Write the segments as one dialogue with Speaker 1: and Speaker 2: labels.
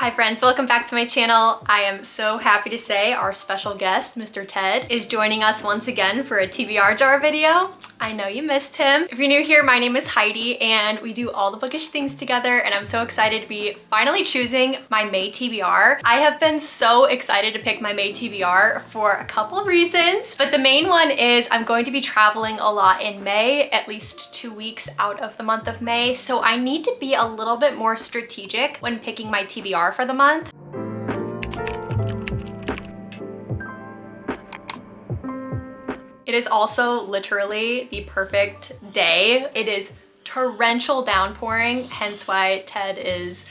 Speaker 1: Hi friends, welcome back to my channel. I am so happy to say our special guest, Mr. Ted, is joining us once again for a TBR jar video. I know you missed him. If you're new here, my name is Heidi and we do all the bookish things together, and I'm so excited to be finally choosing my May TBR. I have been so excited to pick my May TBR for a couple of reasons, but the main one is I'm going to be traveling a lot in May, at least 2 weeks out of the month of May, so I need to be a little bit more strategic when picking my TBR for the month. It is also literally the perfect day. It is torrential downpouring, hence why Ted is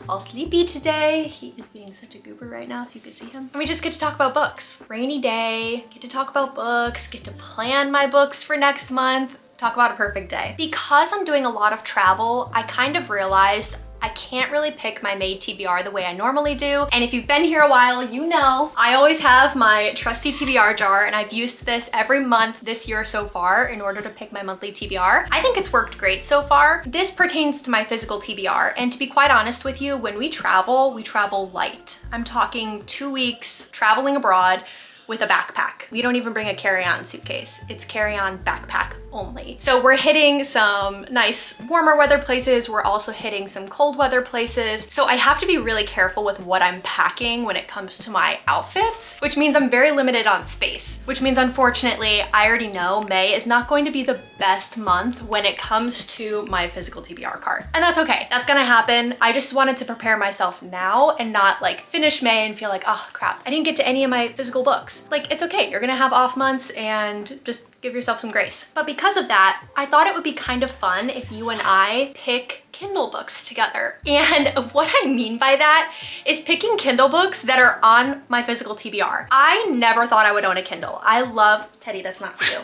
Speaker 1: all sleepy today. He is being such a goober right now, if you could see him. And we just get to talk about books. Rainy day, get to talk about books, get to plan my books for next month. Talk about a perfect day. Because I'm doing a lot of travel, I kind of realized I can't really pick my May TBR the way I normally do. And if you've been here a while, you know I always have my trusty TBR jar, and I've used this every month this year so far in order to pick my monthly TBR. I think it's worked great so far. This pertains to my physical TBR, and to be quite honest with you, when we travel light. I'm talking 2 weeks traveling abroad with a backpack. We don't even bring a carry-on suitcase. It's carry-on backpack only. So we're hitting some nice warmer weather places. We're also hitting some cold weather places. So I have to be really careful with what I'm packing when it comes to my outfits, which means I'm very limited on space, which means unfortunately, I already know May is not going to be the best month when it comes to my physical TBR card. And that's okay, that's gonna happen. I just wanted to prepare myself now and not like finish May and feel like, oh crap, I didn't get to any of my physical books. Like, it's okay, you're gonna have off months and just give yourself some grace. But because of that, I thought it would be kind of fun if you and I pick Kindle books together. And what I mean by that is picking Kindle books that are on my physical TBR. I never thought I would own a Kindle. I love, Teddy, that's not for you.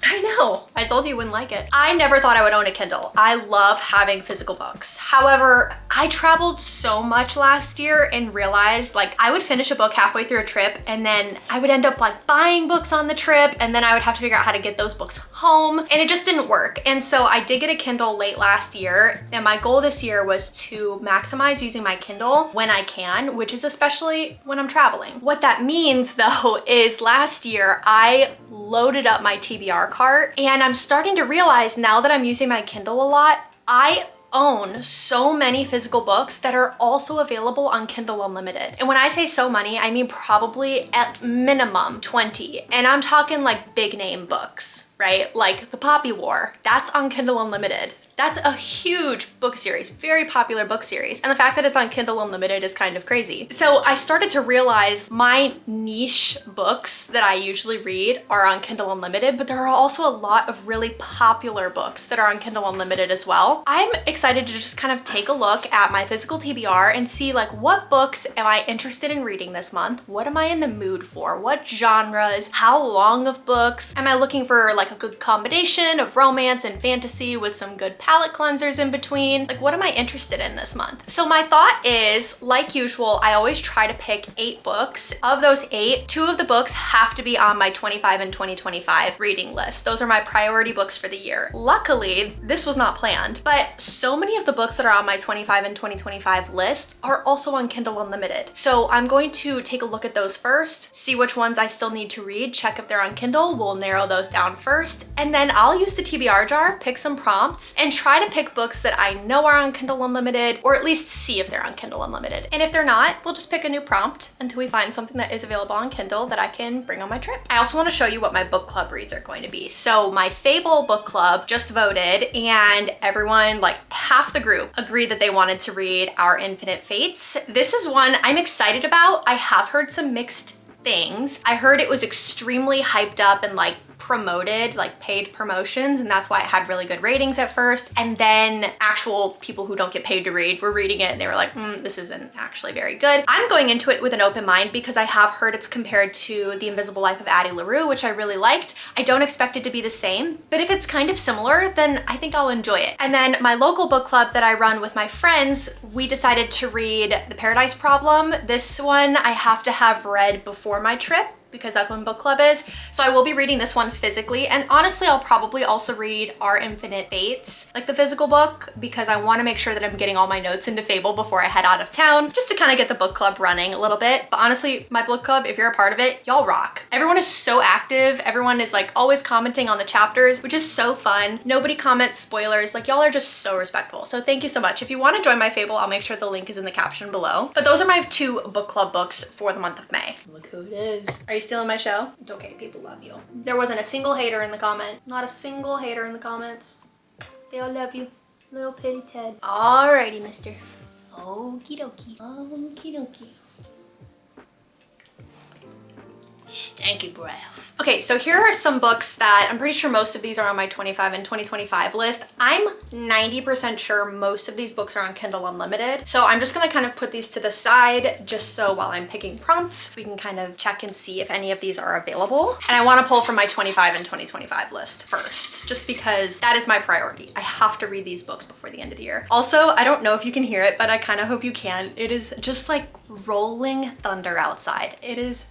Speaker 1: I know, I told you you wouldn't like it. I never thought I would own a Kindle. I love having physical books. However, I traveled so much last year and realized like I would finish a book halfway through a trip and then I would end up like buying books on the trip, and then I would have to figure out how to get those books home, and it just didn't work. And so I did get a Kindle late last year, and my goal this year was to maximize using my Kindle when I can, which is especially when I'm traveling. What that means though is last year I loaded up my TBR cart, and I'm starting to realize now that I'm using my Kindle a lot, I own so many physical books that are also available on Kindle Unlimited. And when I say so many, I mean probably at minimum 20. And I'm talking like big name books, right? Like The Poppy War, that's on Kindle Unlimited. That's a huge book series, very popular book series. And the fact that it's on Kindle Unlimited is kind of crazy. So I started to realize my niche books that I usually read are on Kindle Unlimited, but there are also a lot of really popular books that are on Kindle Unlimited as well. I'm excited to just kind of take a look at my physical TBR and see like what books am I interested in reading this month? What am I in the mood for? What genres? How long of books? Am I looking for like a good combination of romance and fantasy with some good palette cleansers in between? Like, what am I interested in this month? So my thought is, like usual, I always try to pick 8 books. Of those 8, 2 of the books have to be on my 25 and 2025 reading list. Those are my priority books for the year. Luckily, this was not planned, but so many of the books that are on my 25 and 2025 list are also on Kindle Unlimited. So I'm going to take a look at those first, see which ones I still need to read, check if they're on Kindle. We'll narrow those down first, and then I'll use the TBR jar, pick some prompts, and try to pick books that I know are on Kindle Unlimited, or at least see if they're on Kindle Unlimited. And if they're not, we'll just pick a new prompt until we find something that is available on Kindle that I can bring on my trip. I also want to show you what my book club reads are going to be. So my Fable book club just voted, and everyone, like half the group, agreed that they wanted to read Our Infinite Fates. This is one I'm excited about. I have heard some mixed things. I heard it was extremely hyped up and like promoted, like paid promotions, and that's why it had really good ratings at first. And then actual people who don't get paid to read were reading it and they were like, this isn't actually very good. I'm going into it with an open mind because I have heard it's compared to The Invisible Life of Addie LaRue, which I really liked. I don't expect it to be the same, but if it's kind of similar, then I think I'll enjoy it. And then my local book club that I run with my friends, we decided to read The Paradise Problem. This one I have to have read before my trip because that's when book club is. So I will be reading this one physically, and honestly I'll probably also read Our Infinite Fates, like the physical book, because I want to make sure that I'm getting all my notes into Fable before I head out of town, just to kind of get the book club running a little bit. But honestly, my book club, if you're a part of it, y'all rock. Everyone is so active. Everyone is like always commenting on the chapters, which is so fun. Nobody comments spoilers. Like y'all are just so respectful. So thank you so much. If you want to join my Fable, I'll make sure the link is in the caption below. But those are my 2 book club books for the month of May. Look who it is. Are you stealing my show? It's okay, people love you. There wasn't a single hater in the comment. Not a single hater in the comments. They all love you. Little pity Ted. Alrighty, mister. Okie dokie. Okie dokie. Stanky breath. Okay, so here are some books that I'm pretty sure most of these are on my 25 and 2025 list. I'm 90% sure most of these books are on Kindle Unlimited. So I'm just gonna kind of put these to the side just so while I'm picking prompts, we can kind of check and see if any of these are available. And I wanna pull from my 25 and 2025 list first, just because that is my priority. I have to read these books before the end of the year. Also, I don't know if you can hear it, but I kind of hope you can. It is just like rolling thunder outside. It is,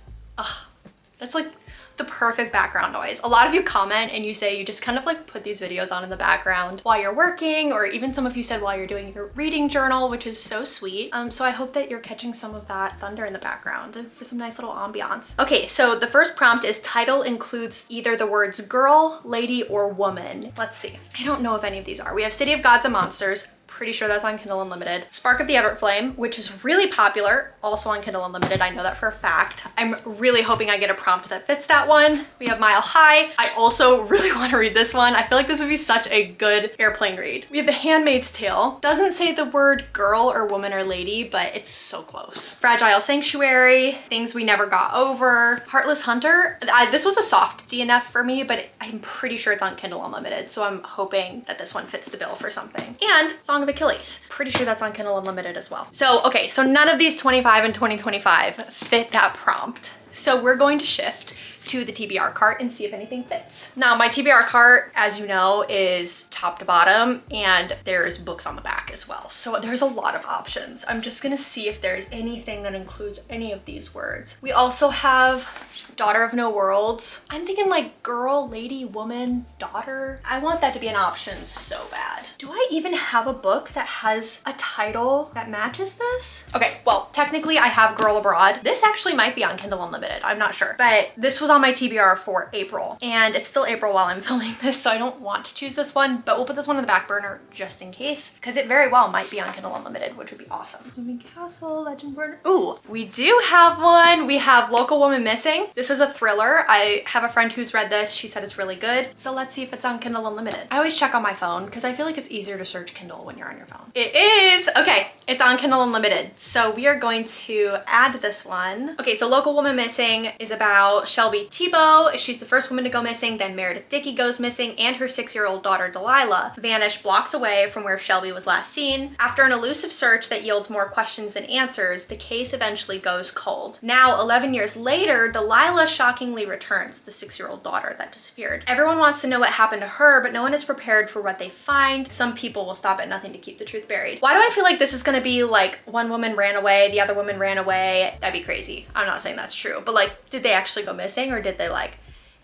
Speaker 1: that's like the perfect background noise. A lot of you comment and you say you just kind of like put these videos on in the background while you're working, or even some of you said while you're doing your reading journal, which is so sweet. So I hope that you're catching some of that thunder in the background for some nice little ambiance. Okay, so the first prompt is title includes either the words girl, lady, or woman. Let's see. I don't know if any of these are. We have City of Gods and Monsters. Pretty sure that's on Kindle Unlimited. Spark of the Everflame, which is really popular, also on Kindle Unlimited. I know that for a fact. I'm really hoping I get a prompt that fits that one. We have Mile High. I also really want to read this one. I feel like this would be such a good airplane read. We have The Handmaid's Tale. Doesn't say the word girl or woman or lady, but it's so close. Fragile Sanctuary, Things We Never Got Over, Heartless Hunter. This was a soft DNF for me, but I'm pretty sure it's on Kindle Unlimited, so I'm hoping that this one fits the bill for something. And Song of Achilles. Pretty sure that's on Kindle Unlimited as well. So, okay, so none of these 25 and 2025 fit that prompt. So we're going to shift to the TBR cart and see if anything fits. Now, my TBR cart, as you know, is top to bottom, and there's books on the back as well. So there's a lot of options. I'm just gonna see if there's anything that includes any of these words. We also have Daughter of No Worlds. I'm thinking like girl, lady, woman, daughter. I want that to be an option so bad. Do I even have a book that has a title that matches this? Okay, well, technically I have Girl Abroad. This actually might be on Kindle Unlimited, I'm not sure. But this was on my TBR for April, and it's still April while I'm filming this, so I don't want to choose this one, but we'll put this one on the back burner just in case, because it very well might be on Kindle Unlimited, which would be awesome. Moving Castle, Legend Burner. Ooh, we do have one. We have Local Woman Missing. This is a thriller. I have a friend who's read this. She said it's really good. So let's see if it's on Kindle Unlimited. I always check on my phone because I feel like it's easier to search Kindle when you're on your phone. It is. Okay, it's on Kindle Unlimited. So we are going to add this one. Okay, so Local Woman Missing is about Shelby Tebow. She's the first woman to go missing. Then Meredith Dickey goes missing, and her 6-year-old daughter Delilah vanish blocks away from where Shelby was last seen. After an elusive search that yields more questions than answers, the case eventually goes cold. Now, 11 years later, Delilah shockingly returns, the 6-year-old daughter that disappeared. Everyone wants to know what happened to her, but no one is prepared for what they find. Some people will stop at nothing to keep the truth buried. Why do I feel like this is gonna be like one woman ran away, the other woman ran away? That'd be crazy. I'm not saying that's true, but like, did they actually go missing, or did they like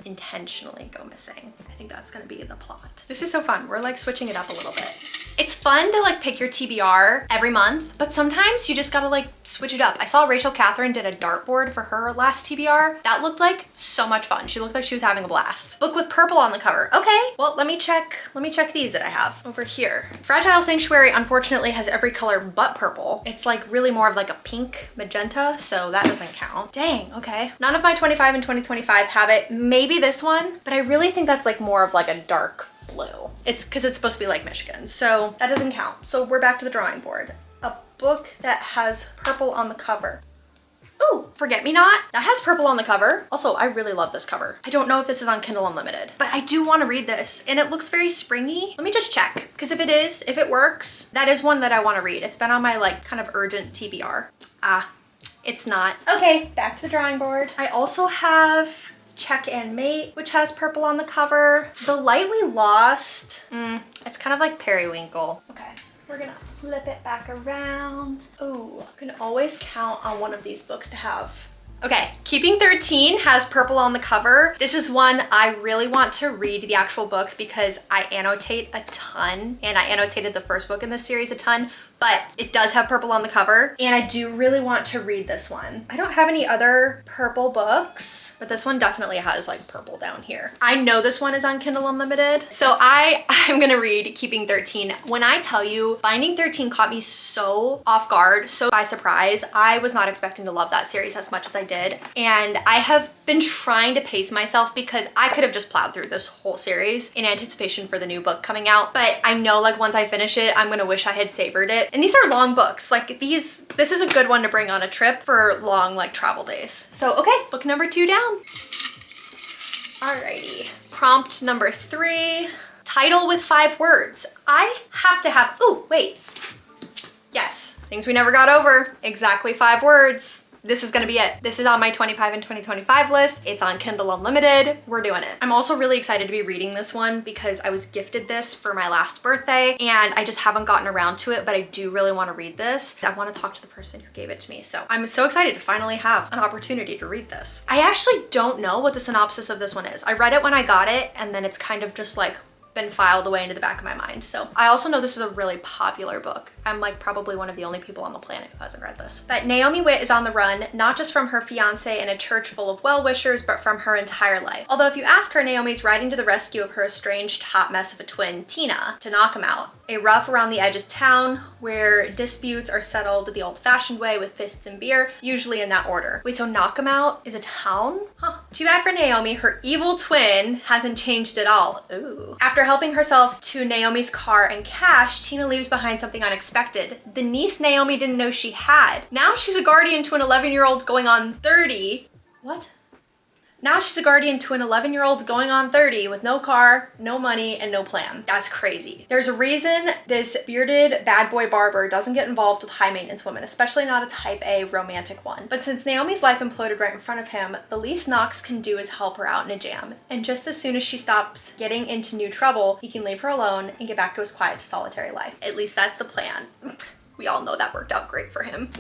Speaker 1: intentionally go missing? I think that's gonna be the plot. This is so fun. We're like switching it up a little bit. It's fun to like pick your TBR every month, but sometimes you just gotta like switch it up. I saw Rachel Catherine did a dartboard for her last TBR. That looked like so much fun. She looked like she was having a blast. Book with purple on the cover. Okay, well, let me check these that I have over here. Fragile Sanctuary unfortunately has every color but purple. It's like really more of like a pink magenta, so that doesn't count. Dang, okay. None of my 25 and 2025 have it. Maybe this one, but I really think that's like more of like a dark blue. It's because it's supposed to be like Michigan, so that doesn't count. So we're back to the drawing board. A book that has purple on the cover. Ooh, Forget Me Not. That has purple on the cover. Also, I really love this cover. I don't know if this is on Kindle Unlimited, but I do want to read this, and it looks very springy. Let me just check, because if it works, that is one that I want to read. It's been on my like kind of urgent TBR. It's not. Okay, back to the drawing board. I also have Check and Mate, which has purple on the cover. The Light We Lost, it's kind of like periwinkle. Okay, we're gonna flip it back around. Oh, I can always count on one of these books to have Okay, Keeping 13 has purple on the cover. This is one I really want to read the actual book because I annotate a ton, and I annotated the first book in this series a ton, but it does have purple on the cover, and I do really want to read this one. I don't have any other purple books, but this one definitely has like purple down here. I know this one is on Kindle Unlimited, so I'm gonna read Keeping 13. When I tell you, Finding 13 caught me so off guard, so by surprise. I was not expecting to love that series as much as I did, and I have been trying to pace myself because I could have just plowed through this whole series in anticipation for the new book coming out, but I know like once I finish it, I'm gonna wish I had savored it. And these are long books. Like this is a good one to bring on a trip for long like travel days. So okay, book number 2 down. Alrighty, prompt number 3, title with 5 words. I have to have, ooh, wait. Yes, things we never got over, exactly 5 words. This is gonna be it. This is on my 25 and 2025 list. It's on Kindle Unlimited. We're doing it. I'm also really excited to be reading this one because I was gifted this for my last birthday and I just haven't gotten around to it, but I do really wanna read this. I wanna talk to the person who gave it to me. So I'm so excited to finally have an opportunity to read this. I actually don't know what the synopsis of this one is. I read it when I got it and then it's kind of just like been filed away into the back of my mind. So I also know this is a really popular book. I'm like probably one of the only people on the planet who hasn't read this. But Naomi Witt is on the run, not just from her fiance in a church full of well-wishers, but from her entire life. Although if you ask her, Naomi's riding to the rescue of her estranged hot mess of a twin, Tina, to knock him out. A rough around the edges town where disputes are settled the old-fashioned way with fists and beer, usually in that order. Wait, so knock him out is a town? Huh. Too bad for Naomi, her evil twin hasn't changed at all. Ooh. After helping herself to Naomi's car and cash, Tina leaves behind something unexpected. The niece Naomi didn't know she had. Now she's a guardian to an 11-year-old going on 30. What? Now she's a guardian to an 11-year-old going on 30 with no car, no money, and no plan. That's crazy. There's a reason this bearded bad boy barber doesn't get involved with high maintenance women, especially not a type A romantic one. But since Naomi's life imploded right in front of him, the least Knox can do is help her out in a jam. And just as soon as she stops getting into new trouble, he can leave her alone and get back to his quiet, solitary life. At least that's the plan. We all know that worked out great for him.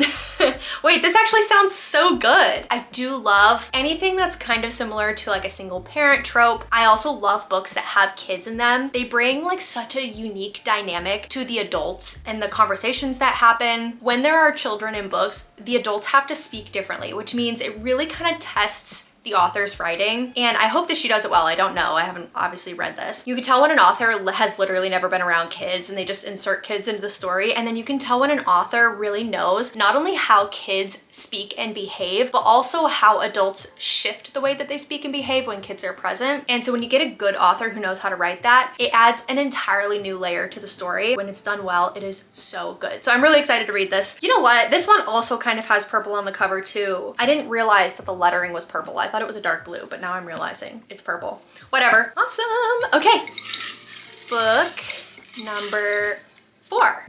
Speaker 1: Wait, this actually sounds so good. I do love anything that's kind of similar to like a single parent trope. I also love books that have kids in them. They bring like such a unique dynamic to the adults and the conversations that happen. When there are children in books, the adults have to speak differently, which means it really kind of tests the author's writing, and I hope that she does it well. I don't know, I haven't obviously read this. You can tell when an author has literally never been around kids and they just insert kids into the story, and then you can tell when an author really knows not only how kids speak and behave, but also how adults shift the way that they speak and behave when kids are present. And so when you get a good author who knows how to write that, it adds an entirely new layer to the story. When it's done well, it is so good. So I'm really excited to read this. You know what? This one also kind of has purple on the cover too. I didn't realize that the lettering was purple. I thought it was a dark blue, but now I'm realizing it's purple. Whatever. Awesome. Okay. Book number 4.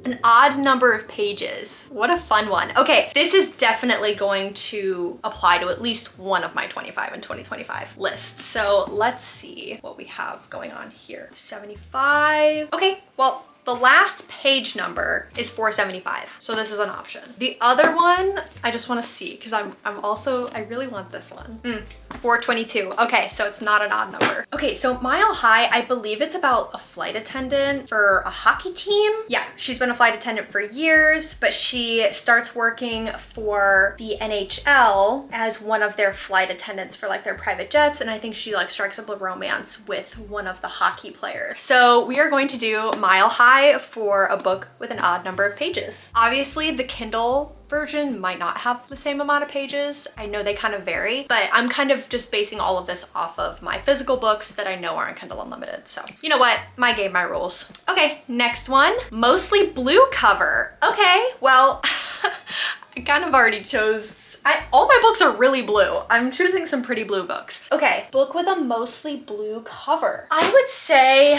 Speaker 1: An odd number of pages. What a fun one. Okay, this is definitely going to apply to at least one of my 25 and 2025 lists. So let's see what we have going on here. 75. Okay, well, the last page number is 475, so this is an option. The other one, I just want to see, because I really want this one. 422. Okay, so it's not an odd number. Okay, so Mile High, I believe it's about a flight attendant for a hockey team. Yeah, she's been a flight attendant for years, but she starts working for the NHL as one of their flight attendants for like their private jets, and I think she like strikes up a romance with one of the hockey players. So we are going to do Mile High for a book with an odd number of pages. Obviously, the Kindle version might not have the same amount of pages. I know they kind of vary, but I'm kind of just basing all of this off of my physical books that I know are on Kindle Unlimited. So you know what? My game, my rules. Okay, next one. Mostly blue cover. Okay, well, I kind of already chose, all my books are really blue. I'm choosing some pretty blue books. Okay, book with a mostly blue cover. I would say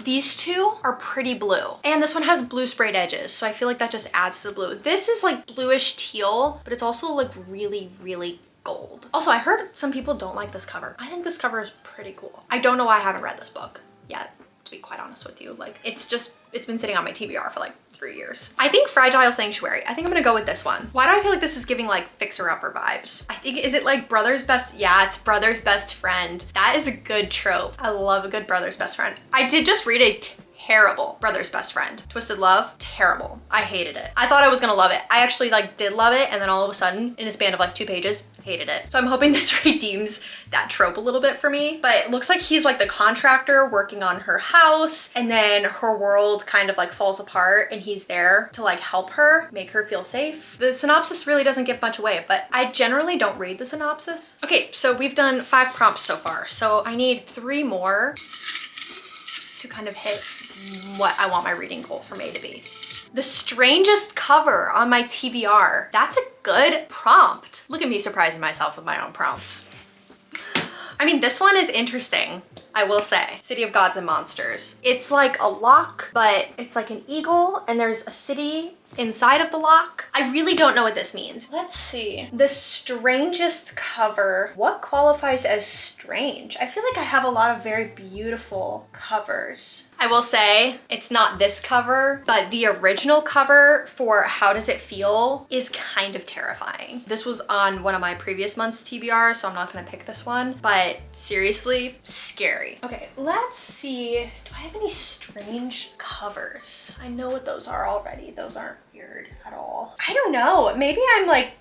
Speaker 1: these two are pretty blue, and this one has blue sprayed edges, so I feel like that just adds to the blue. This is like bluish teal, but it's also like really, really gold. Also, I heard some people don't like this cover. I think this cover is pretty cool. I don't know why I haven't read this book yet, to be quite honest with you. Like it's been sitting on my TBR for like 3 years. I think Fragile Sanctuary. I think I'm gonna go with this one. Why do I feel like this is giving like fixer-upper vibes? I think, is it like brother's best? Yeah, it's brother's best friend. That is a good trope. I love a good brother's best friend. I did just read a terrible brother's best friend. Twisted Love, terrible. I hated it. I thought I was gonna love it. I actually like did love it, and then all of a sudden, in a span of like 2 pages, hated it. So I'm hoping this redeems that trope a little bit for me. But it looks like he's like the contractor working on her house, and then her world kind of like falls apart, and he's there to like help her, make her feel safe. The synopsis really doesn't give much away, but I generally don't read the synopsis. Okay, so we've done 5 prompts so far. So I need 3 more to kind of hit what I want my reading goal from A to B. The strangest cover on my TBR. That's a good prompt. Look at me surprising myself with my own prompts. I mean, this one is interesting, I will say. City of Gods and Monsters. It's like a lock, but it's like an eagle, and there's a city inside of the lock. I really don't know what this means. Let's see. The strangest cover. What qualifies as strange? I feel like I have a lot of very beautiful covers. I will say it's not this cover, but the original cover for How Does It Feel is kind of terrifying. This was on one of my previous month's TBR, so I'm not gonna pick this one, but seriously, scary. Okay, let's see. Do I have any strange covers? I know what those are already. Those aren't weird at all. I don't know. Maybe I'm like,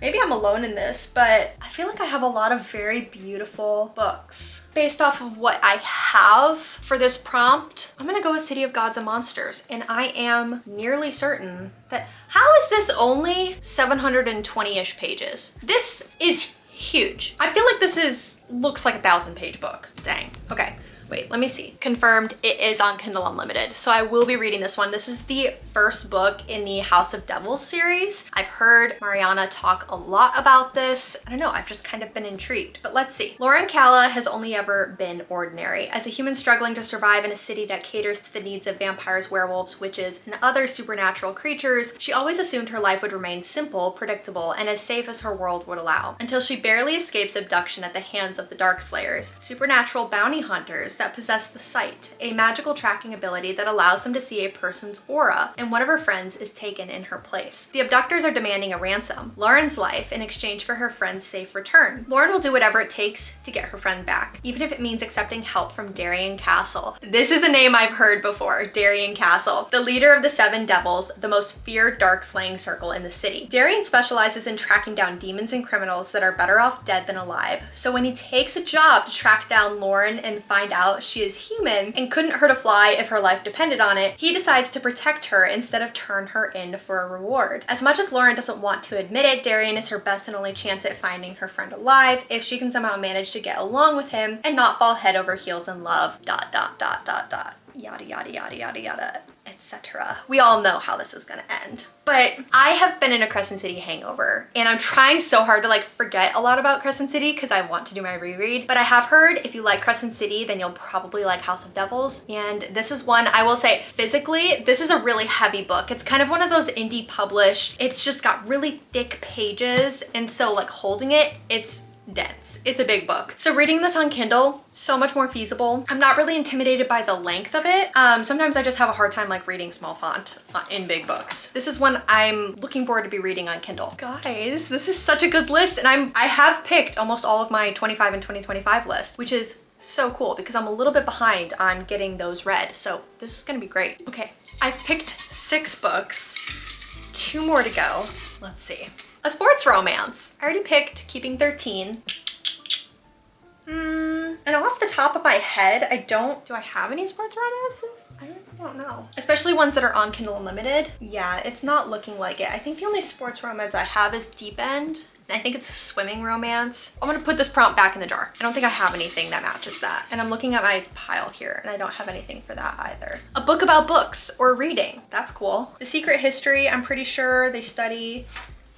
Speaker 1: maybe I'm alone in this, but I feel like I have a lot of very beautiful books. Based off of what I have for this prompt, I'm gonna go with City of Gods and Monsters, and I am nearly certain that, how is this only 720-ish pages? This is huge. I feel like this looks like a 1,000-page book. Dang. Okay. Wait, let me see. Confirmed, it is on Kindle Unlimited. So I will be reading this one. This is the first book in the House of Devils series. I've heard Mariana talk a lot about this. I don't know, I've just kind of been intrigued, but let's see. Lauren Calla has only ever been ordinary. As a human struggling to survive in a city that caters to the needs of vampires, werewolves, witches, and other supernatural creatures, she always assumed her life would remain simple, predictable, and as safe as her world would allow. Until she barely escapes abduction at the hands of the Darkslayers, supernatural bounty hunters that possess the sight, a magical tracking ability that allows them to see a person's aura, and one of her friends is taken in her place. The abductors are demanding a ransom, Lauren's life, in exchange for her friend's safe return. Lauren will do whatever it takes to get her friend back, even if it means accepting help from Darien Castle. This is a name I've heard before, Darien Castle, the leader of the 7 Devils, the most feared dark slaying circle in the city. Darien specializes in tracking down demons and criminals that are better off dead than alive, so when he takes a job to track down Lauren and find out she is human and couldn't hurt a fly if her life depended on it, he decides to protect her instead of turn her in for a reward. As much as Lauren doesn't want to admit it, Darien is her best and only chance at finding her friend alive if she can somehow manage to get along with him and not fall head over heels in love, ... Yada yada yada yada yada, etc. We all know how this is gonna end. But I have been in a Crescent City hangover, and I'm trying so hard to like forget a lot about Crescent City because I want to do my reread. But I have heard if you like Crescent City, then you'll probably like House of Devils. And this is one, I will say, physically, this is a really heavy book. It's kind of one of those indie published. It's just got really thick pages, and so like holding it, it's dense. It's a big book. So reading this on Kindle, so much more feasible. I'm not really intimidated by the length of it. Sometimes I just have a hard time like reading small font in big books. This is one I'm looking forward to be reading on Kindle. Guys, this is such a good list, and I have picked almost all of my 25 and 2025 list, which is so cool because I'm a little bit behind on getting those read. So this is gonna be great. Okay, I've picked 6 books, 2 more to go. Let's see. A sports romance. I already picked Keeping 13. And off the top of my head, do I have any sports romances? I don't know. Especially ones that are on Kindle Unlimited. Yeah, it's not looking like it. I think the only sports romance I have is Deep End. I think it's a swimming romance. I'm gonna put this prompt back in the jar. I don't think I have anything that matches that. And I'm looking at my pile here, and I don't have anything for that either. A book about books or reading. That's cool. The Secret History, I'm pretty sure they study.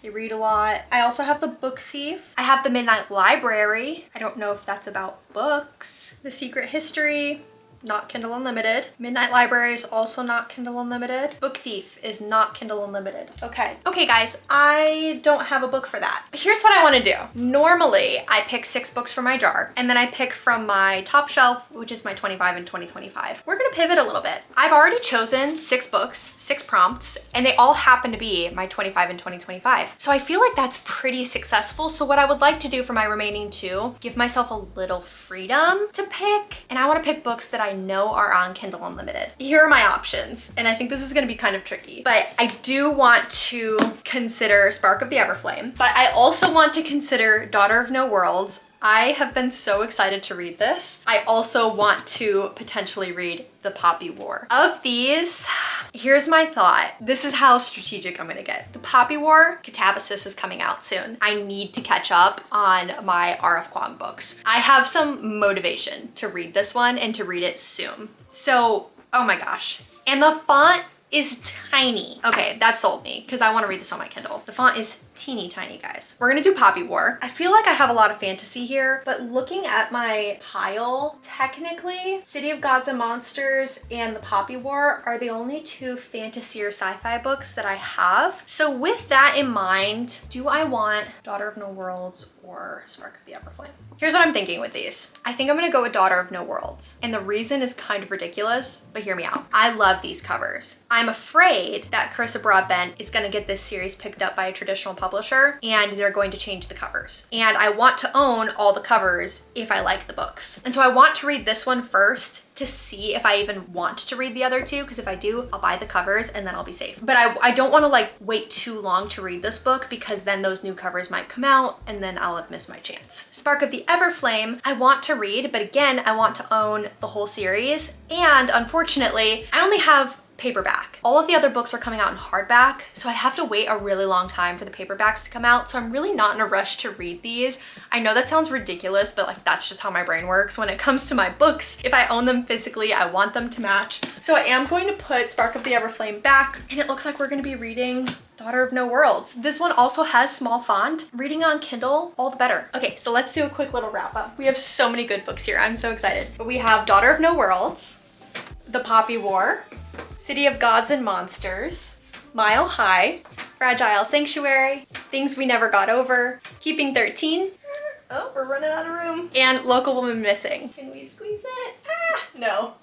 Speaker 1: They read a lot. I also have The Book Thief. I have The Midnight Library. I don't know if that's about books. The Secret History. not Kindle Unlimited. Midnight Library is also not Kindle Unlimited. Book Thief is not Kindle Unlimited. Okay. Okay, guys, I don't have a book for that. Here's what I want to do. Normally, I pick 6 books from my jar, and then I pick from my top shelf, which is my 25 and 2025. We're gonna pivot a little bit. I've already chosen 6 books, 6 prompts, and they all happen to be my 25 and 2025. So I feel like that's pretty successful. So what I would like to do for my remaining 2, give myself a little freedom to pick, and I want to pick books that I know are on Kindle Unlimited. Here are my options, and I think this is going to be kind of tricky, but I do want to consider Spark of the Everflame, but I also want to consider Daughter of No Worlds. I have been so excited to read this. I also want to potentially read The Poppy War. Of these, here's my thought. This is how strategic I'm gonna get. The Poppy War, Catabasis is coming out soon. I need to catch up on my R.F. Kuang books. I have some motivation to read this one and to read it soon. So, oh my gosh. And the font is tiny. Okay, that sold me because I want to read this on my Kindle. The font is teeny tiny, guys. We're gonna do Poppy War. I feel like I have a lot of fantasy here, but looking at my pile, technically, City of Gods and Monsters and The Poppy War are the only 2 fantasy or sci-fi books that I have. So with that in mind, do I want Daughter of No Worlds or Spark of the Everflame? Here's what I'm thinking with these. I think I'm gonna go with Daughter of No Worlds. And the reason is kind of ridiculous, but hear me out. I love these covers. I'm afraid that Carissa Broadbent is gonna get this series picked up by a traditional publisher and they're going to change the covers. And I want to own all the covers if I like the books. And so I want to read this one first to see if I even want to read the other 2, because if I do, I'll buy the covers and then I'll be safe. But I don't want to like wait too long to read this book because then those new covers might come out and then I'll have missed my chance. Spark of the Everflame, I want to read, but again, I want to own the whole series. And unfortunately, I only have paperback. All of the other books are coming out in hardback, so I have to wait a really long time for the paperbacks to come out, so I'm really not in a rush to read these. I know that sounds ridiculous, but like that's just how my brain works when it comes to my books. If I own them physically, I want them to match. So I am going to put Spark of the Everflame back, and it looks like we're going to be reading Daughter of No Worlds. This one also has small font. Reading on Kindle, all the better. Okay, so let's do a quick little wrap up. We have so many good books here. I'm so excited. But we have Daughter of No Worlds, The Poppy War, City of Gods and Monsters, Mile High, Fragile Sanctuary, Things We Never Got Over, Keeping 13. Oh, we're running out of room. And Local Woman Missing. Can we squeeze it? Ah, no,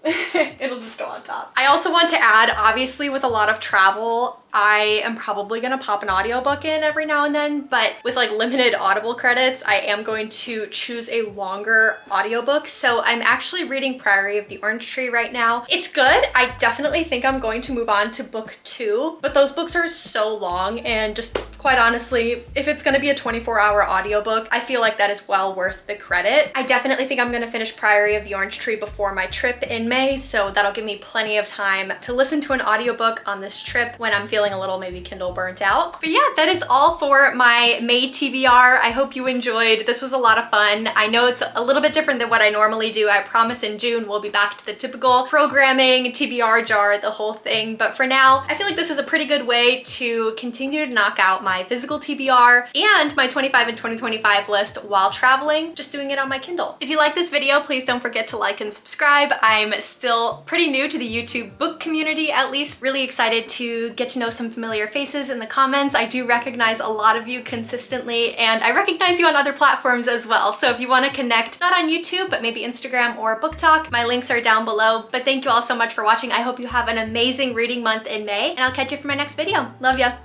Speaker 1: it'll just go on top. I also want to add, obviously with a lot of travel, I am probably gonna pop an audiobook in every now and then, but with like limited Audible credits, I am going to choose a longer audiobook. So I'm actually reading Priory of the Orange Tree right now. It's good. I definitely think I'm going to move on to book 2, but those books are so long, and just quite honestly, if it's gonna be a 24-hour audiobook, I feel like that is well worth the credit. I definitely think I'm gonna finish Priory of the Orange Tree before my trip in May, so that'll give me plenty of time to listen to an audiobook on this trip when I'm feeling a little maybe Kindle burnt out. But yeah, that is all for my May TBR. I hope you enjoyed. This was a lot of fun. I know it's a little bit different than what I normally do. I promise in June we'll be back to the typical programming, TBR jar, the whole thing. But for now, I feel like this is a pretty good way to continue to knock out my physical TBR and my 25 and 2025 list while traveling, just doing it on my Kindle. If you like this video, please don't forget to like and subscribe. I'm still pretty new to the YouTube book community, at least. Really excited to get to know some familiar faces in the comments. I do recognize a lot of you consistently, and I recognize you on other platforms as well. So if you want to connect, not on YouTube, but maybe Instagram or Book Talk, my links are down below. But thank you all so much for watching. I hope you have an amazing reading month in May, and I'll catch you for my next video. Love ya.